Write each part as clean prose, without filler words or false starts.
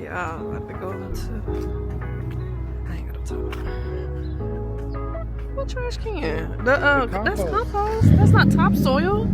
Yeah, I'm about to go into. I ain't got to talk. What trash can? That's compost. That's not topsoil.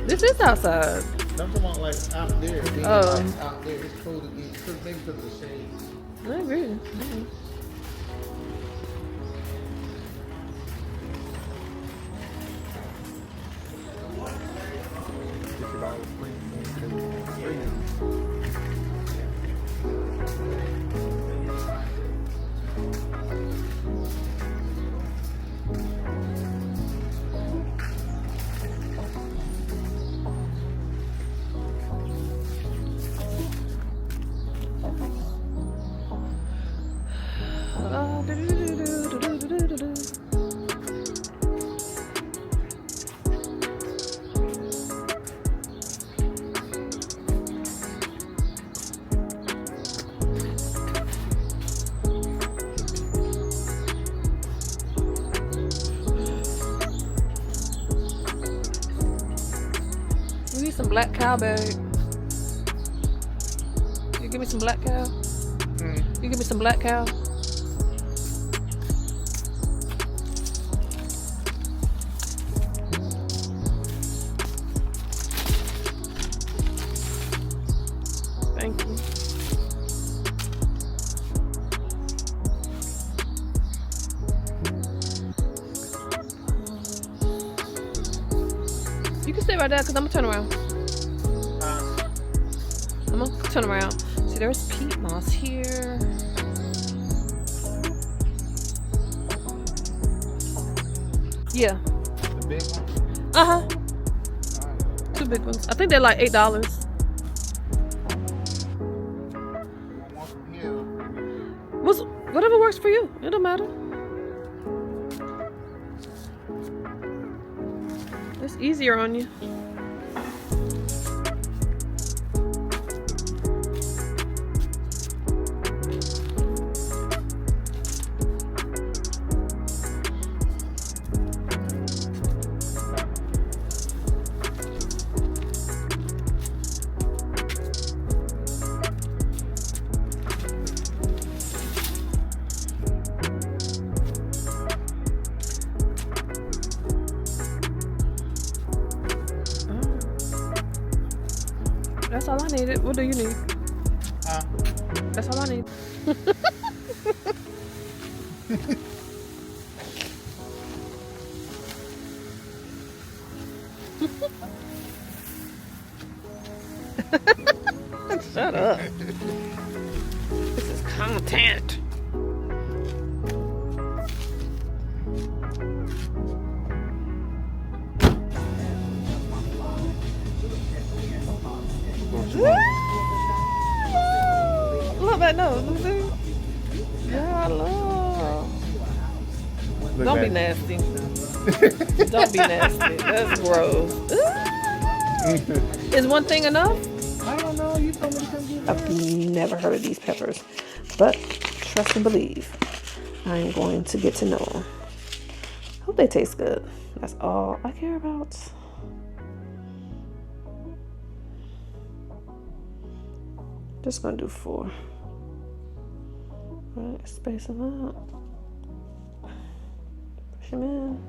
This is outside. I'm talking about like out there. Like out there. It's cold again. Maybe because of the shade. I agree. We need some black cow bag. You give me some black cow? You give me some black cow? Thank you. You can stay right there because I'm going to turn around. I'm going to turn around. See, there's peat moss here. Yeah. The big one? Uh-huh. Two big ones. I think they're like $8. Whatever works for you. It don't matter. It's easier on you. That's all I needed. What do you need? That's all I need. Shut up. This is content. Look at nose. Yeah, I love. Don't be nasty. Don't be nasty. That's gross. Is one thing enough? I don't know. You told me to come get it. I've never heard of these peppers, but trust and believe, I am going to get to know them. Hope they taste good. That's all I care about. Just gonna do 4. Right, space them out. Push them in.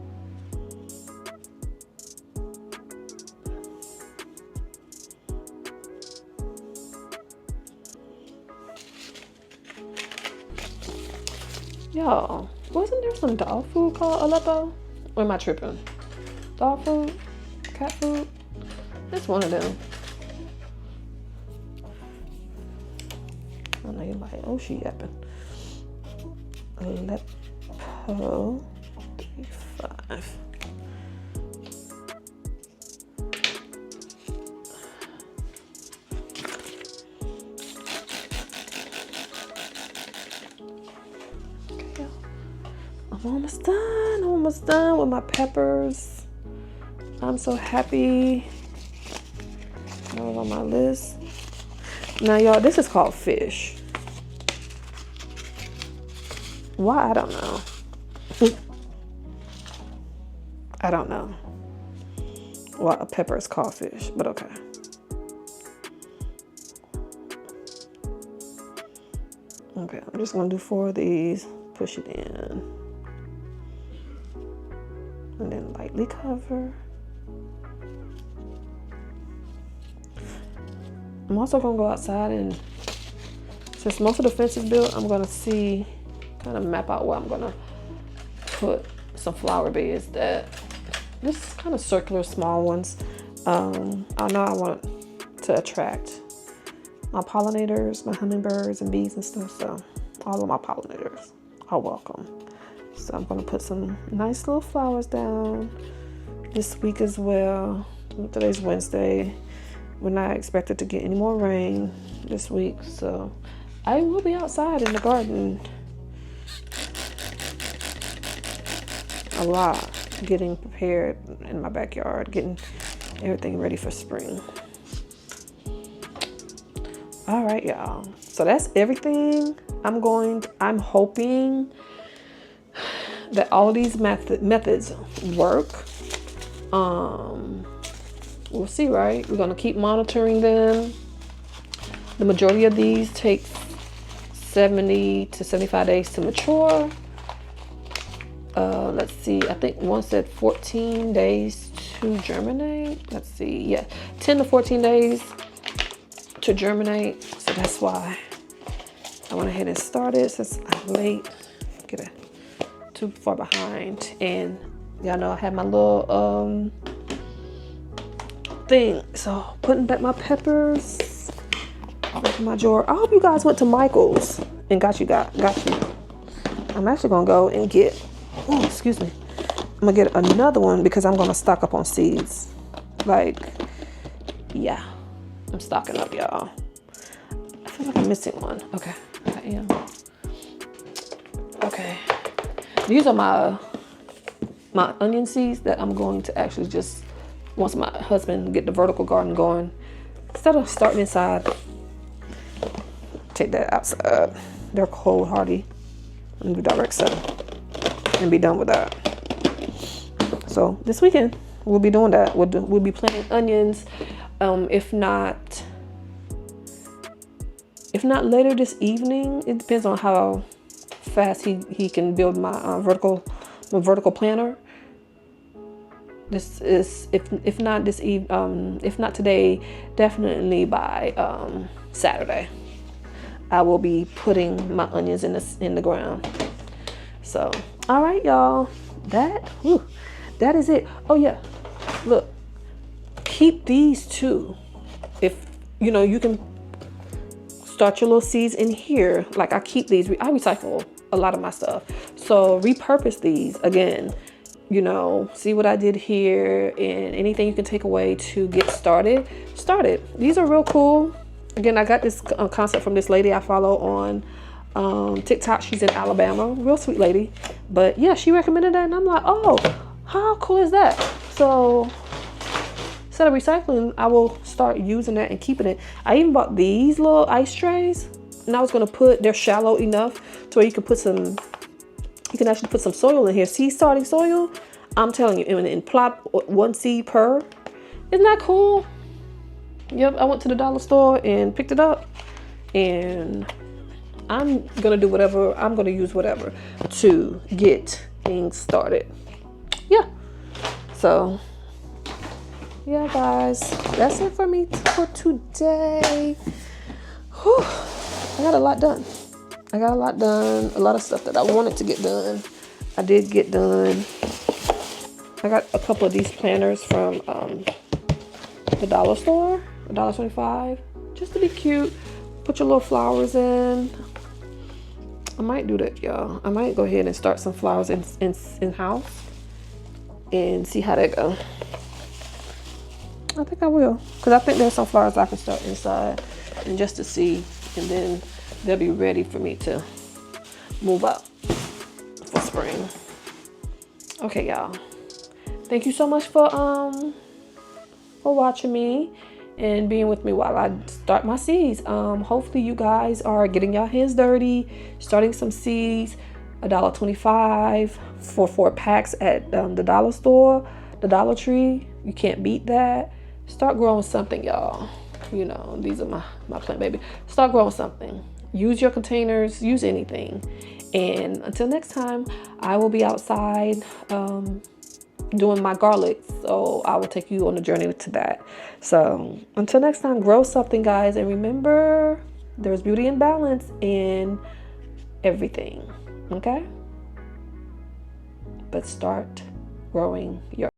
Y'all, wasn't there some dog food called Aleppo? Or am I tripping? Dog food? Cat food? It's one of them. I know you're like, oh, she yapping. Aleppo 35. I'm almost done with my peppers. I'm so happy. That was on my list. Now, y'all, this is called fish. Why? I don't know. I don't know why a pepper is called fish, but okay. Okay, I'm just gonna do 4 of these, push it in, and then lightly cover. I'm also gonna go outside, and since most of the fence is built, I'm gonna see, kind of map out where I'm gonna put some flower beds that, this kind of circular small ones. I know I want to attract my pollinators, my hummingbirds and bees and stuff, so all of my pollinators are welcome. So I'm gonna put some nice little flowers down this week as well. Today's Wednesday. We're not expected to get any more rain this week, so I will be outside in the garden a lot, getting prepared in my backyard, getting everything ready for spring. All right, y'all. So that's everything. I'm hoping that all of these methods work. We'll see, right? We're gonna keep monitoring them. The majority of these take 70 to 75 days to mature. Let's see, I think one said 14 days to germinate. Let's see, yeah, 10 to 14 days to germinate. So that's why I went ahead and started, since I'm late, too far behind. And y'all know I had my little thing, so putting back my peppers in my drawer. I hope you guys went to Michael's and got you. I'm actually gonna go and get, oh, excuse me, I'm gonna get another one because I'm gonna stock up on seeds. Like, yeah, I'm stocking up, y'all. I feel like I'm missing one. Okay, I am. Okay, these are my onion seeds that I'm going to actually just, once my husband get the vertical garden going, instead of starting inside, take that outside. They're cold hardy. I'm gonna do direct settle and be done with that. So this weekend we'll be doing that. We'll be planting onions. If not later this evening, it depends on how fast he can build my vertical planter. This is if not this if not today, definitely by Saturday, I will be putting my onions in the ground. So, all right, y'all, that is it. Oh yeah, look, keep these too. If you know, you can start your little seeds in here. Like I keep these. I recycle a lot of my stuff, so repurpose these again. You know, see what I did here, and anything you can take away to get started. These are real cool. Again, I got this concept from this lady I follow on TikTok. She's in Alabama, real sweet lady. But yeah, she recommended that, and I'm like, oh, how cool is that? So instead of recycling, I will start using that and keeping it. I even bought these little ice trays, and I was gonna they're shallow enough to where you can put some. You can actually put some soil in here, seed starting soil. I'm telling you, and plop 1 seed per. Isn't that cool? Yep, I went to the dollar store and picked it up, and I'm gonna do whatever. I'm gonna use whatever to get things started. Yeah. So, yeah, guys, that's it for me for today. Whew. I got a lot done. A lot of stuff that I wanted to get done, I did get done. I got a couple of these planters from the dollar store, $1.25, just to be cute. Put your little flowers in. I might do that, y'all. I might go ahead and start some flowers in house and see how that go. I think I will, because I think there's some flowers I can start inside, and just to see, and then they'll be ready for me to move up for spring. Okay, y'all. Thank you so much for watching me and being with me while I start my seeds. Hopefully you guys are getting your hands dirty, starting some seeds. $1.25 for 4 packs at the dollar store, the Dollar Tree. You can't beat that. Start growing something, y'all. You know, these are my plant baby. Start growing something. Use your containers, use anything. And until next time, I will be outside doing my garlic. So I will take you on a journey to that. So until next time, grow something, guys. And remember, there's beauty and balance in everything. Okay? But start growing your